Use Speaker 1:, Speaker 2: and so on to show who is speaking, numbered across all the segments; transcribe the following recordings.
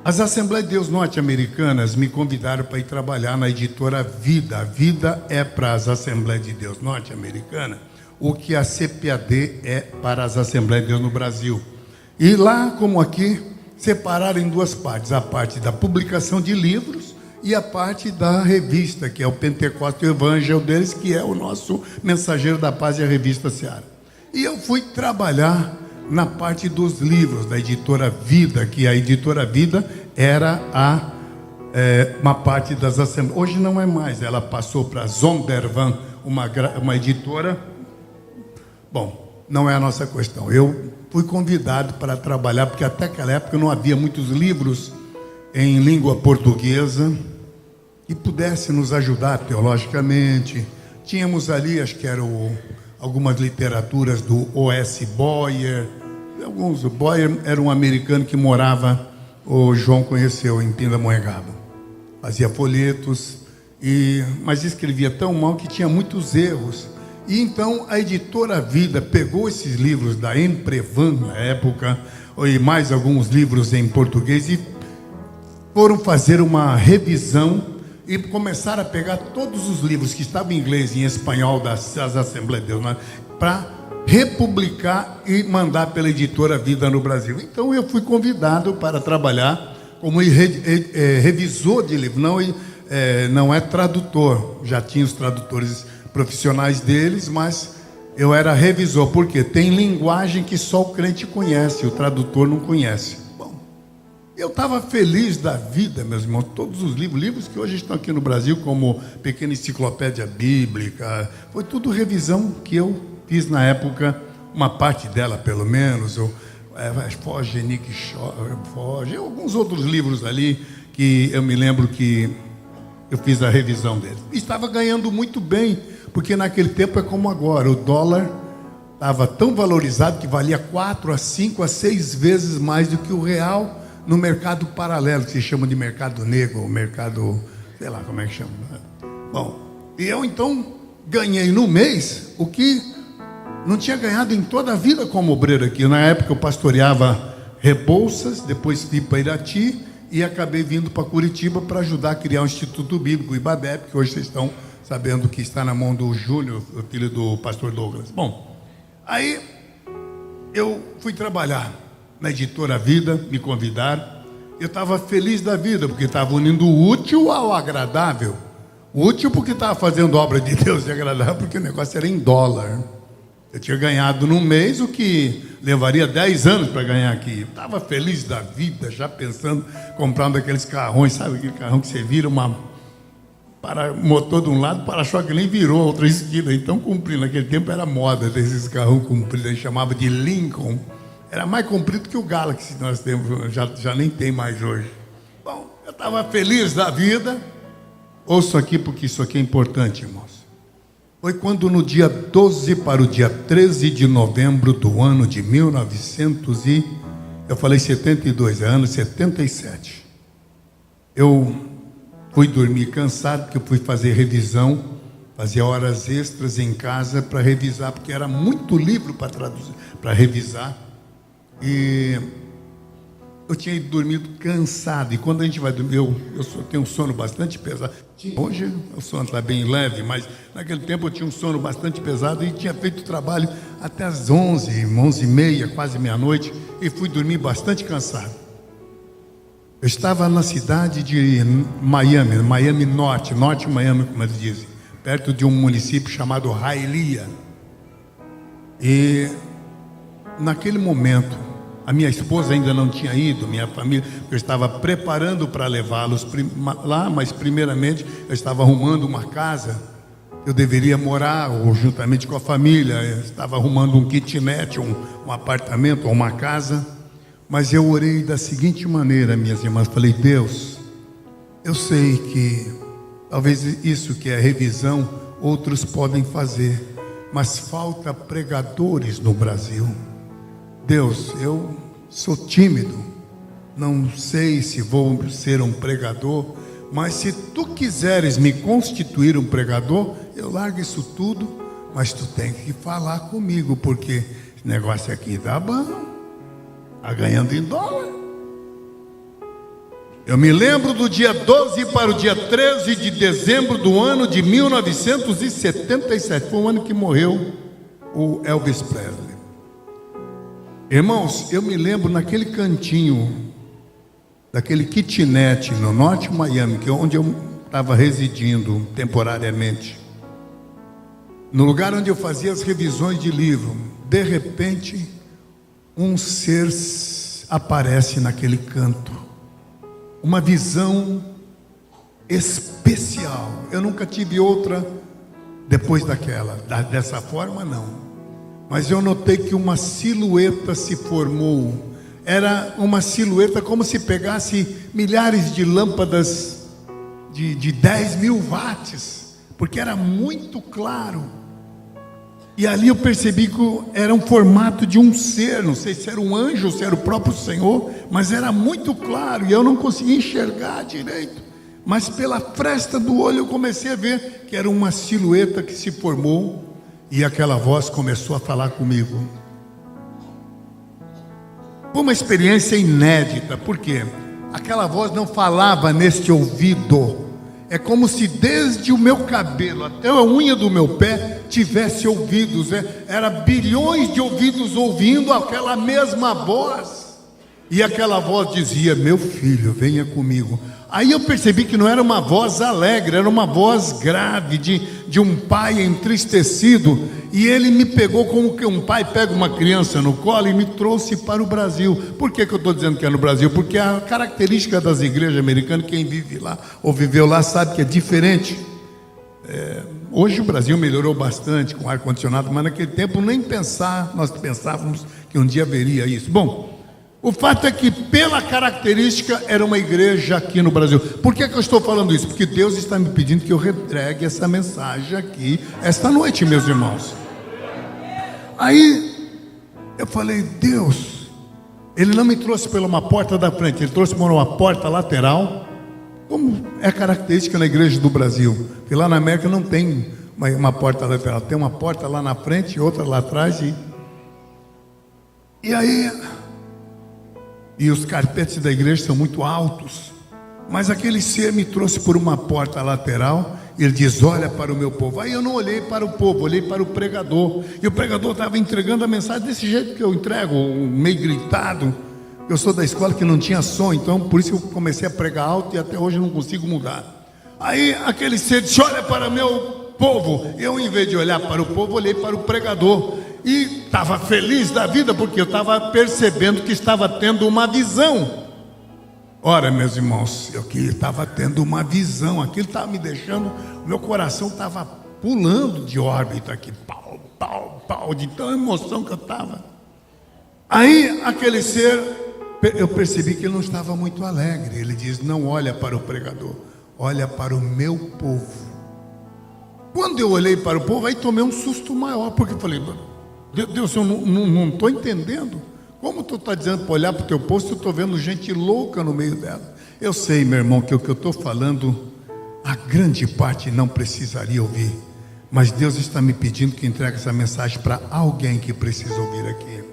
Speaker 1: As Assembleias de Deus norte-americanas me convidaram para ir trabalhar na editora Vida. A Vida é para as Assembleias de Deus norte-americanas o que a CPAD é para as Assembleias de Deus no Brasil. E lá, como aqui, separaram em duas partes: a parte da publicação de livros e a parte da revista, que é o Pentecostes Evangelho deles, que é o nosso Mensageiro da Paz e a Revista Seara. E eu fui trabalhar na parte dos livros da editora Vida, que a editora Vida era uma parte das assembleias. Hoje não é mais, ela passou para a Zondervan, uma editora. Bom, não é a nossa questão. Eu fui convidado para trabalhar, porque até aquela época não havia muitos livros em língua portuguesa que pudesse nos ajudar teologicamente. Tínhamos ali, acho que eram algumas literaturas do O.S. Boyer. O Boyer era um americano que morava, o João conheceu, em Pindamonhangaba. Fazia folhetos, mas escrevia tão mal que tinha muitos erros. E então a editora Vida pegou esses livros da Emprevan, na época, e mais alguns livros em português, e foram fazer uma revisão e começaram a pegar todos os livros que estavam em inglês e em espanhol das Assembleias de Deus, né, para republicar e mandar pela editora Vida no Brasil. Então eu fui convidado para trabalhar como revisor de livro, não é tradutor. Já tinha os tradutores profissionais deles, mas eu era revisor, porque tem linguagem que só o crente conhece, o tradutor não conhece. Bom, eu estava feliz da vida, meus irmãos. Todos os livros que hoje estão aqui no Brasil, como Pequena Enciclopédia Bíblica, foi tudo revisão que eu fiz na época, uma parte dela pelo menos, Foge, Nick Foge, alguns outros livros ali que eu me lembro que eu fiz a revisão deles. Estava ganhando muito bem, porque naquele tempo é como agora, o dólar estava tão valorizado que valia 4 a 5 a 6 vezes mais do que o real no mercado paralelo, que se chama de mercado negro, ou mercado, sei lá como é que chama. Bom, e eu então ganhei no mês o que não tinha ganhado em toda a vida como obreiro aqui. Na época eu pastoreava Rebouças, depois fui para Irati e acabei vindo para Curitiba para ajudar a criar o Instituto Bíblico IBABEP, que hoje vocês estão sabendo que está na mão do Júnior, o filho do pastor Douglas. Bom, aí eu fui trabalhar na editora Vida, me convidaram. Eu estava feliz da vida, porque estava unindo o útil ao agradável. O útil porque estava fazendo obra de Deus, e agradável porque o negócio era em dólar. Eu tinha ganhado num mês o que levaria 10 anos para ganhar aqui. Estava feliz da vida, já pensando, comprando aqueles carrões, sabe aquele carrão que você vira motor de um lado, para-choque nem virou a outra esquina. Então, cumprindo, naquele tempo era moda desses carrões compridos, a gente chamava de Lincoln. Era mais comprido que o Galaxy que nós temos, já nem tem mais hoje. Bom, eu estava feliz da vida. Ouçam aqui, porque isso aqui é importante, irmãos. Foi quando no dia 12 para o dia 13 de novembro do ano de 1972, ano 77. Eu fui dormir cansado, porque eu fui fazer revisão, fazia horas extras em casa para revisar, porque era muito livro para traduzir, para revisar. E eu tinha dormido cansado, e quando a gente vai dormir, eu tenho um sono bastante pesado. Hoje o sono está bem leve, mas naquele tempo eu tinha um sono bastante pesado e tinha feito trabalho até as 11h30, quase meia-noite, e fui dormir bastante cansado. Eu estava na cidade de Miami Norte Miami, como eles dizem, perto de um município chamado Hialeah. E naquele momento, a minha esposa ainda não tinha ido, minha família, eu estava preparando para levá-los lá, mas primeiramente eu estava arrumando uma casa, eu deveria morar, ou juntamente com a família, eu estava arrumando um kitnet, um apartamento, ou uma casa, mas eu orei da seguinte maneira, minhas irmãs, falei: Deus, eu sei que talvez isso que é revisão, outros podem fazer, mas falta pregadores no Brasil. Deus, eu sou tímido, não sei se vou ser um pregador, mas se tu quiseres me constituir um pregador, eu largo isso tudo, mas tu tem que falar comigo, porque esse negócio aqui dá bom, está ganhando em dólar. Eu me lembro do dia 12 para o dia 13 de dezembro do ano de 1977. Foi o ano que morreu o Elvis Presley. Irmãos, eu me lembro naquele cantinho, daquele kitnet no norte de Miami, que é onde eu estava residindo temporariamente, no lugar onde eu fazia as revisões de livro. De repente, um ser aparece naquele canto, uma visão especial. Eu nunca tive outra depois daquela, dessa forma não. Mas eu notei que uma silhueta se formou. Era uma silhueta como se pegasse milhares de lâmpadas de 10 mil watts, porque era muito claro. E ali eu percebi que era um formato de um ser, não sei se era um anjo, se era o próprio Senhor, mas era muito claro e eu não conseguia enxergar direito. Mas pela fresta do olho eu comecei a ver que era uma silhueta que se formou e aquela voz começou a falar comigo. Foi uma experiência inédita, porque aquela voz não falava neste ouvido. É como se desde o meu cabelo até a unha do meu pé tivesse ouvidos. Era bilhões de ouvidos ouvindo aquela mesma voz. E aquela voz dizia: meu filho, venha comigo. Aí eu percebi que não era uma voz alegre, era uma voz grave de um pai entristecido. E ele me pegou como que um pai pega uma criança no colo e me trouxe para o Brasil. Por que eu estou dizendo que é no Brasil? Porque a característica das igrejas americanas, quem vive lá ou viveu lá sabe que é diferente. Hoje o Brasil melhorou bastante com ar-condicionado, mas naquele tempo nem pensar, nós pensávamos que um dia haveria isso. Bom, o fato é que pela característica era uma igreja aqui no Brasil. Por que eu estou falando isso? Porque Deus está me pedindo que eu entregue essa mensagem aqui esta noite, meus irmãos. Aí eu falei: Deus, Ele não me trouxe pela uma porta da frente, Ele trouxe por uma porta lateral, como é característica na igreja do Brasil. Porque lá na América não tem uma porta lateral, tem uma porta lá na frente e outra lá atrás. E aí... E os carpetes da igreja são muito altos. Mas aquele ser me trouxe por uma porta lateral. E ele diz: olha para o meu povo. Aí eu não olhei para o povo, olhei para o pregador. E o pregador estava entregando a mensagem desse jeito que eu entrego, meio gritado. Eu sou da escola que não tinha som, então por isso eu comecei a pregar alto e até hoje eu não consigo mudar. Aí aquele ser disse: olha para o meu povo. Eu, em vez de olhar para o povo, olhei para o pregador. E estava feliz da vida, porque eu estava percebendo que estava tendo uma visão. Ora, meus irmãos, eu que estava tendo uma visão, aquilo estava me deixando, meu coração estava pulando de órbita aqui, pau, pau, pau, de tanta emoção que eu estava. Aí aquele ser, eu percebi que ele não estava muito alegre. Ele diz: não olha para o pregador, olha para o meu povo. Quando eu olhei para o povo, aí tomei um susto maior, porque eu falei: Deus, eu não estou entendendo. Como tu está dizendo para olhar para o teu povo, se eu estou vendo gente louca no meio dela? Eu sei, meu irmão, que o que eu estou falando, a grande parte não precisaria ouvir. Mas Deus está me pedindo que entregue essa mensagem para alguém que precisa ouvir aqui.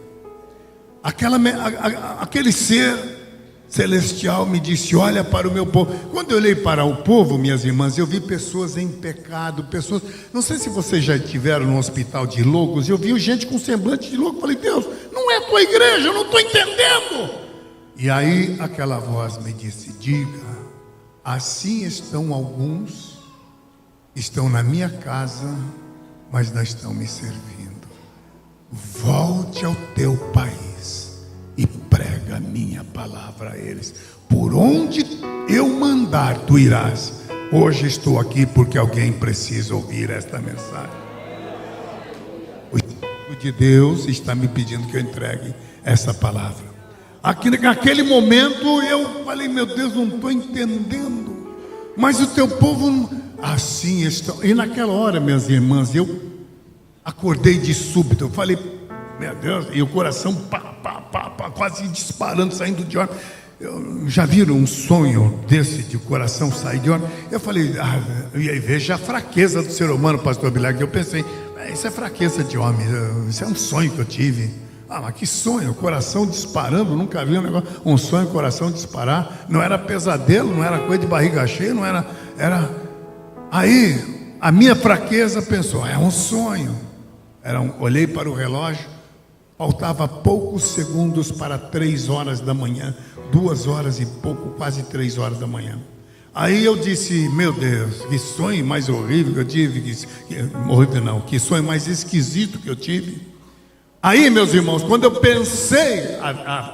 Speaker 1: Aquele ser celestial me disse: olha para o meu povo. Quando eu olhei para o povo, minhas irmãs, eu vi pessoas em pecado, pessoas, não sei se vocês já estiveram no hospital de loucos. Eu vi gente com semblante de louco. Falei: Deus, não é a tua igreja, eu não estou entendendo. E aí aquela voz me disse: diga, assim estão alguns, estão na minha casa, mas não estão me servindo. Volte ao teu país e prega a minha palavra a eles. Por onde eu mandar, tu irás. Hoje estou aqui porque alguém precisa ouvir esta mensagem. O Espírito de Deus está me pedindo que eu entregue essa palavra. Aqui, naquele momento eu falei: meu Deus, não estou entendendo. Mas o teu povo assim estão. E naquela hora, minhas irmãs, eu acordei de súbito. Eu falei: meu Deus, e o coração quase disparando, saindo de hora. Já viram um sonho desse, de coração sair de hora? Eu falei: e aí veja a fraqueza do ser humano, pastor Bilag. Eu pensei: isso é fraqueza de homem, isso é um sonho que eu tive. Ah, mas que sonho, coração disparando, nunca vi um sonho, coração disparar. Não era pesadelo, não era coisa de barriga cheia, não era. Aí, a minha fraqueza pensou, é um sonho. Olhei para o relógio, faltava poucos segundos para 3 horas da manhã, 2 horas e pouco, quase 3 horas da manhã. Aí eu disse, meu Deus, que sonho mais horrível que eu tive, que sonho mais esquisito que eu tive. Aí, meus irmãos, quando eu pensei,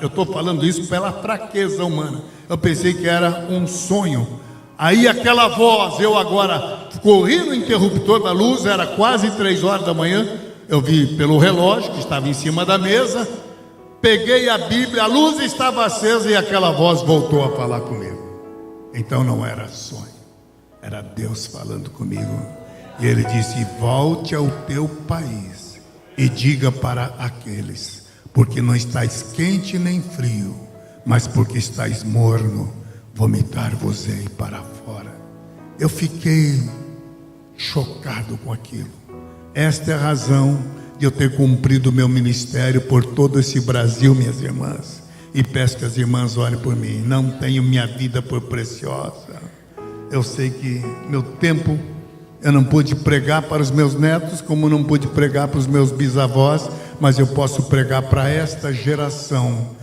Speaker 1: eu estou falando isso pela fraqueza humana, eu pensei que era um sonho. Aí aquela voz, eu agora corri no interruptor da luz, era quase 3 horas da manhã, eu vi pelo relógio que estava em cima da mesa, peguei a Bíblia, a luz estava acesa e aquela voz voltou a falar comigo. Então não era sonho, era Deus falando comigo. E Ele disse, volte ao teu país e diga para aqueles, porque não estás quente nem frio, mas porque estás morno, vomitar-vos-ei para fora. Eu fiquei chocado com aquilo. Esta é a razão de eu ter cumprido o meu ministério por todo esse Brasil, minhas irmãs. E peço que as irmãs orem por mim. Não tenho minha vida por preciosa. Eu sei que meu tempo, eu não pude pregar para os meus netos, como não pude pregar para os meus bisavós, mas eu posso pregar para esta geração.